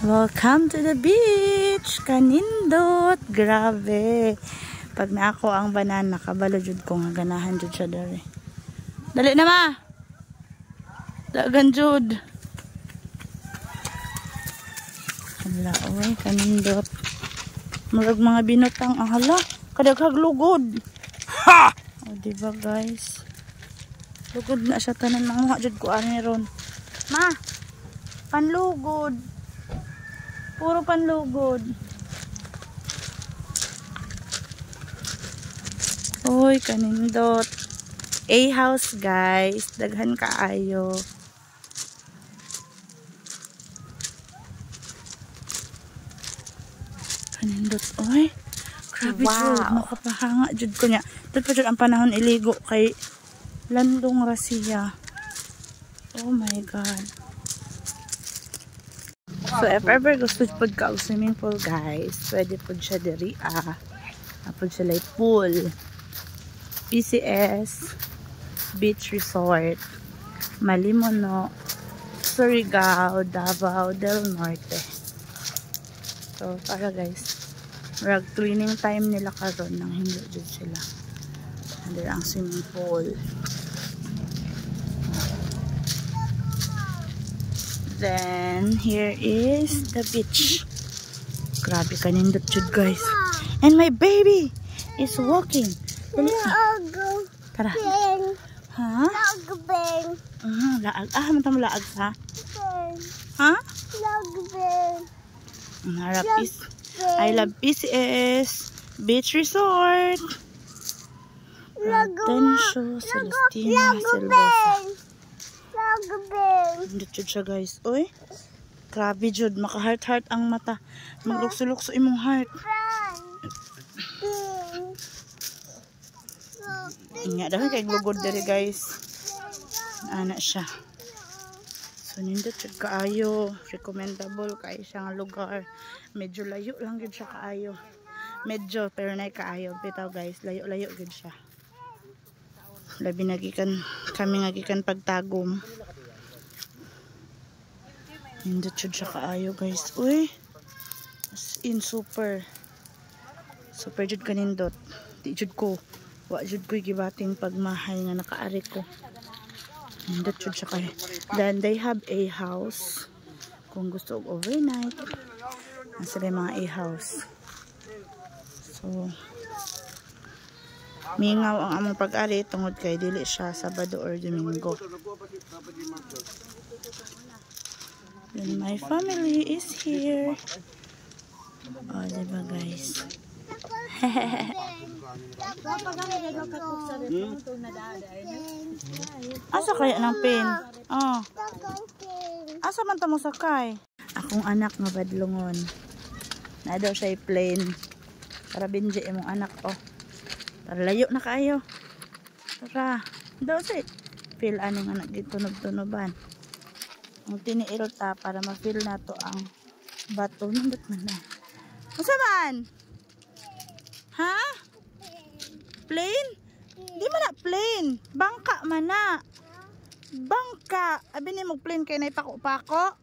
Welcome to the beach! Kanindot! Grabe! Pag na ako ang banana, kabalo jud ko nga ganahan jud siya dere. Dali na ma! Dagan jud! Hala, oy, kanindot. Murag mga binotang ang hala. Kadaghag lugod. Ha! O, diba guys? Lugod na siya tanan. Manguha jud ko ani ron. Ma! Panlugod! Puro panlugod. Uy, kanindot. A-house guys. Daghan kaayo. Kanindot. Uy. Grabe jud. Makapahanga jud ko niya. Dito pa jud ang panahon iligo kay landong rasiya. Oh my God. So, if ever gusto po ka swimming pool, guys, pwede po siya diri, po siya like pool. PCS Beach Resort, Malimono, Surigao, Davao del Norte. So, para guys, rag cleaning time nila karon nang hindi dyan sila. Under ang swimming pool. Then, here is the beach. Grabe kanindot jud guys. And my baby is walking. Tara. Ha? Laag. Manta mo laag ha? Ha? I love PCS Beach Resort. Rodencio Celestina Silvosa. Hindi jud siya guys. Uy. Grabe jud. Maka-heart-heart ang mata. Maglukso-lukso imong heart. Nga daw kay glugod diri guys. Ana siya. So nindot jud kaayo. Recommendable kay siyang lugar. Medyo layo lang gid siya kaayo. Medyo pero nay kaayo bitaw guys. Layo-layo gid siya. Labi nagikan kami nagikan pagtagom. Nindot jud siya kaayo guys. Uy. As in super jud kanindot. Di jud ko. Wa jud ko gibating pagmahay nga nakaari ko. Nindot jud siya kay. Then they have a house. Kung gusto og overnight. Nasa mga a-house. So mingaw ang among pag-ari tungod kay dili siya Sabado or Domingo. And my family is here. Oh, diba guys? Asa kaya ng pin? Oh. Asa man ta mo sakay? Akong anak nga badlongon. Na daw siya plane. Para binji imong anak oh. Para layo na kayo. Tara. Daw si feel ani nga nagitunob-tunoban. Ang tiniil ta para ma-feel nato ang bato nindot man na. Unsa man? Ha? Plane? Di man na plane. Bangka man na. Bangka. Abi ni mo plane kay nay pako-pako.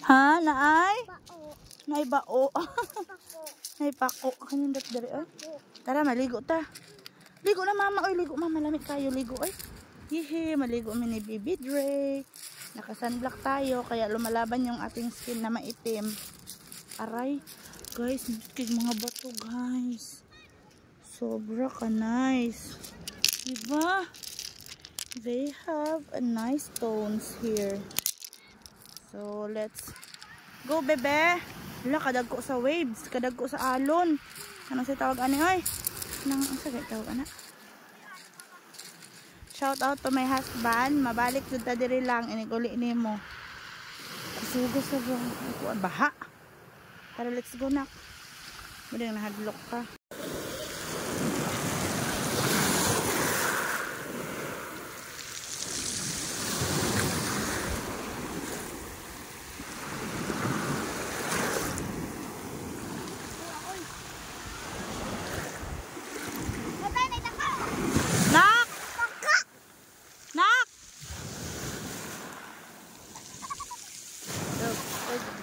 Ha? Naay? Nay bao. Nay pako. Kanindot diri oy. Tara maligo ta. Ligo na mama oy, ligo mama lamig kayo ligo oy. Hihi, maligo mi ni Baby Dre. Naka-sunblock tayo kaya lumalaban yung ating skin na maitim. Aray, guys, kig mga bato guys. Sobra ka nice. Diba? They have a nice stones here. So, let's go, bebe. Wala, kadag ko sa waves. Kadag ko sa alon. Ano siya tawag ani oy? Nang ang sagay tawag ana. Shout out to my husband. Mabalik jud ta diri lang iniguli nimo. Sugo sa baha. Tara, let's go nak. Mudeng nahadlok ka.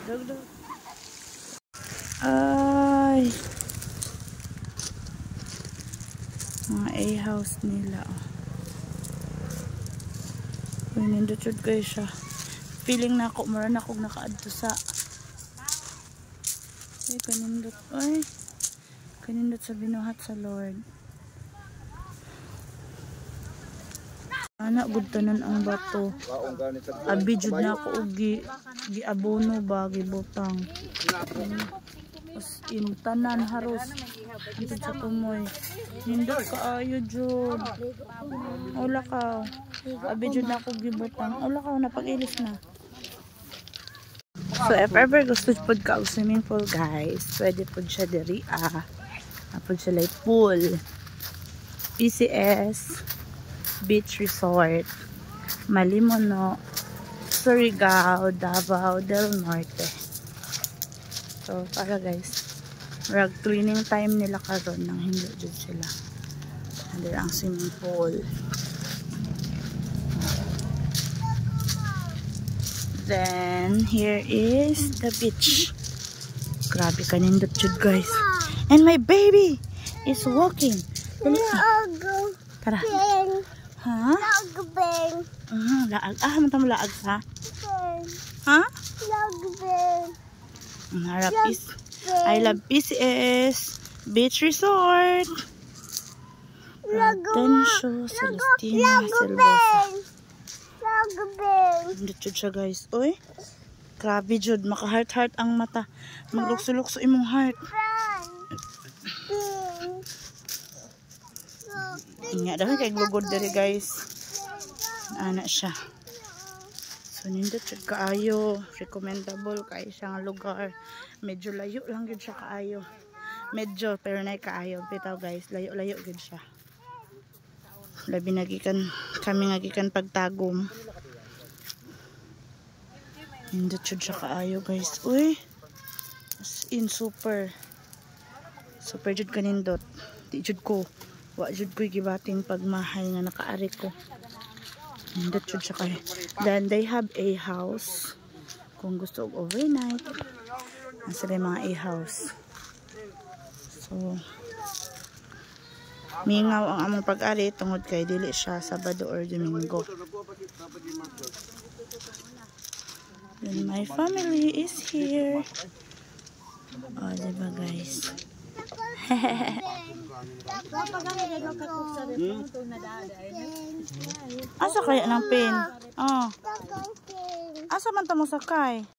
Dog. Ay. Mga A-house nila. Uy, nindot kayo siya. Feeling na ako, mara na akong nakaadto sa ay, kanindot. Ay, kanindot sa binuhat sa Lord. Anak, good tanan ang bato. Abidjud na ako og gi-abono ba, gibutang. As in, tanan, haros. Dito sa tumoy. Nindot kaayo, Jud. Wala ka. Abidjud na ako gibutang. Wala ka, napag-ilis na. So, if ever gusto po ka o swimming pool, guys, pwede po siya diri, po siya like pool. PCS Beach Resort, Malimono, Surigao, Davao del Norte. So, para guys, rag cleaning time nila karon nang hindi dyan sila. Hindi ang swimming pool. Then, here is the beach. Grabe kanindot jud guys. And my baby is walking. Tara. Ha? Laag. Mata mo laag ha? Ha? Harap is I love PCS Beach Resort. Rodencio Celestina Silvosa. Hindi jud siya guys. Uy. Grabe jud. Maka-heart ang mata. Maglukso-lukso imong heart. Nga dahil kay glugod diri guys. Ana siya. So nindot jud kaayo. Recommendable kay siyang lugar. Medyo layo lang gid siya kaayo. Medyo pero nay kaayo bitaw guys. Layo-layo gid siya. Labi nagikan kami nagikan pagtagom. Nindot jud siya kaayo guys. Uy. As in super jud kanindot. Di jud ko. Wa jud ko'y gibating pagmahay nga nakaari ko. Nindot jud siya kay. Then they have a house. Kung gusto og overnight. Nasa rin mga a-house. So mingaw ang among pag-ari tungod kay dili siya Sabado or Domingo. Then my family is here. Oh, diba guys? Asa kaya ng pin? Oh. Asa man ta mo sakay?